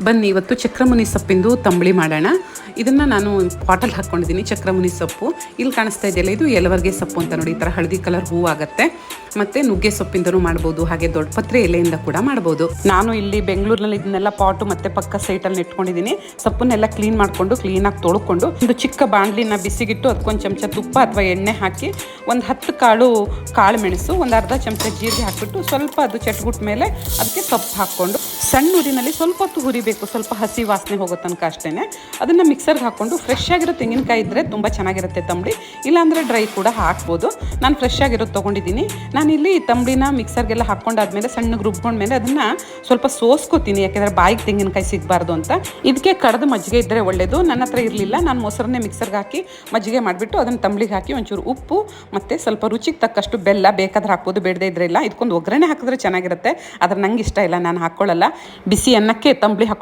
ಬನ್ನಿ ಇವತ್ತು ಚಕ್ರಮುನಿ ಸೊಪ್ಪಿಂದು ತಂಬಳಿ ಮಾಡೋಣ. ಇದನ್ನು ನಾನು ಪಾಟಲ್ ಹಾಕ್ಕೊಂಡಿದ್ದೀನಿ. ಚಕ್ರಮುನಿ ಸೊಪ್ಪು ಇಲ್ಲಿ ಕಾಣಿಸ್ತಾ ಇದೆಯಲ್ಲ, ಇದು ಎಲವರ್ಗೆ ಸೊಪ್ಪು ಅಂತ ನೋಡಿ. ಈ ಥರ ಹಳದಿ ಕಲರ್ ಹೂವು ಆಗುತ್ತೆ. ಮತ್ತು ನುಗ್ಗೆ ಸೊಪ್ಪಿಂದನೂ ಮಾಡ್ಬೋದು, ಹಾಗೆ ದೊಡ್ಡ ಪತ್ರೆ ಎಲೆಯಿಂದ ಕೂಡ ಮಾಡ್ಬೋದು. ನಾನು ಇಲ್ಲಿ ಬೆಂಗಳೂರಿನಲ್ಲಿ ಇದನ್ನೆಲ್ಲ ಪಾಟು ಮತ್ತು ಪಕ್ಕ ಸೈಟಲ್ಲಿ ನೆಟ್ಕೊಂಡಿದ್ದೀನಿ. ಸೊಪ್ಪನ್ನೆಲ್ಲ ಕ್ಲೀನ್ ಮಾಡಿಕೊಂಡು ಕ್ಲೀನಾಗಿ ತೊಳ್ಕೊಂಡು ಒಂದು ಚಿಕ್ಕ ಬಾಣಲಿನ ಬಿಸಿಗಿಟ್ಟು ಅದಕ್ಕೊಂದು ಚಮಚ ತುಪ್ಪ ಅಥವಾ ಎಣ್ಣೆ ಹಾಕಿ ಒಂದು 10 ಕಾಳು ಮೆಣಸು, ಒಂದು ಅರ್ಧ ಚಮಚ ಜೀರಿಗೆ ಹಾಕಿಬಿಟ್ಟು ಸ್ವಲ್ಪ ಅದು ಚಟ್ಗುಟ್ಟ ಮೇಲೆ ಅದಕ್ಕೆ ಸೊಪ್ಪು ಹಾಕ್ಕೊಂಡು ಸಣ್ಣ ಉರಿನಲ್ಲಿ ಸ್ವಲ್ಪ ಹೊತ್ತು ಹುರಿಬೇಕು, ಸ್ವಲ್ಪ ಹಸಿ ವಾಸನೆ ಹೋಗೋ ತನಕ ಅಷ್ಟೇ. ಅದನ್ನು ಮಿಕ್ಸರ್ಗೆ ಹಾಕ್ಕೊಂಡು ಫ್ರೆಶ್ ಆಗಿರೋ ತೆಂಗಿನಕಾಯಿ ಇದ್ದರೆ ತುಂಬ ಚೆನ್ನಾಗಿರುತ್ತೆ ತಂಬಳಿ, ಇಲ್ಲಾಂದರೆ ಡ್ರೈ ಕೂಡ ಹಾಕ್ಬೋದು. ನಾನು ಫ್ರೆಶ್ ಆಗಿರೋದು ತೊಗೊಂಡಿದ್ದೀನಿ. ನಾನಿಲ್ಲಿ ತಂಬಳಿನ ಮಿಕ್ಸರ್ಗೆಲ್ಲ ಹಾಕ್ಕೊಂಡಾದ್ಮೇಲೆ ಸಣ್ಣಗೆ ರುಬ್ಕೊಂಡ್ಮೇಲೆ ಅದನ್ನು ಸ್ವಲ್ಪ ಸೋಸ್ಕೋತೀನಿ, ಯಾಕೆಂದರೆ ಬಾಯಿಗೆ ತೆಂಗಿನಕಾಯಿ ಸಿಗಬಾರ್ದು ಅಂತ. ಇದಕ್ಕೆ ಕಡ್ದು ಮಜ್ಜಿಗೆ ಇದ್ದರೆ ಒಳ್ಳೆಯದು. ನನ್ನ ಹತ್ರ ಇರಲಿಲ್ಲ, ನಾನು ಮೊಸರನ್ನೇ ಮಿಕ್ಸರ್ಗೆ ಹಾಕಿ ಮಜ್ಜಿಗೆ ಮಾಡಿಬಿಟ್ಟು ಅದನ್ನು ತಂಬಳಿಗೆ ಹಾಕಿ ಒಂಚೂರು ಉಪ್ಪು ಮತ್ತು ಸ್ವಲ್ಪ ರುಚಿಗೆ ತಕ್ಕಷ್ಟು ಬೆಲ್ಲ ಬೇಕಾದ್ರೆ ಹಾಕ್ಬೋದು, ಬೇಡದೇ ಇದ್ರೆ ಇಲ್ಲ. ಇದಕ್ಕೊಂದು ಒಗ್ಗರಣೆ ಹಾಕಿದ್ರೆ ಚೆನ್ನಾಗಿರುತ್ತೆ, ಆದರೆ ನಂಗೆ ಇಷ್ಟ ಇಲ್ಲ, ನಾನು ಹಾಕ್ಕೊಳ್ಳಲ್ಲ. ಬಿಸಿ ಅನ್ನಕ್ಕೆ ತಂಬಳಿ ಹಾಕ್ಕೊಂಡು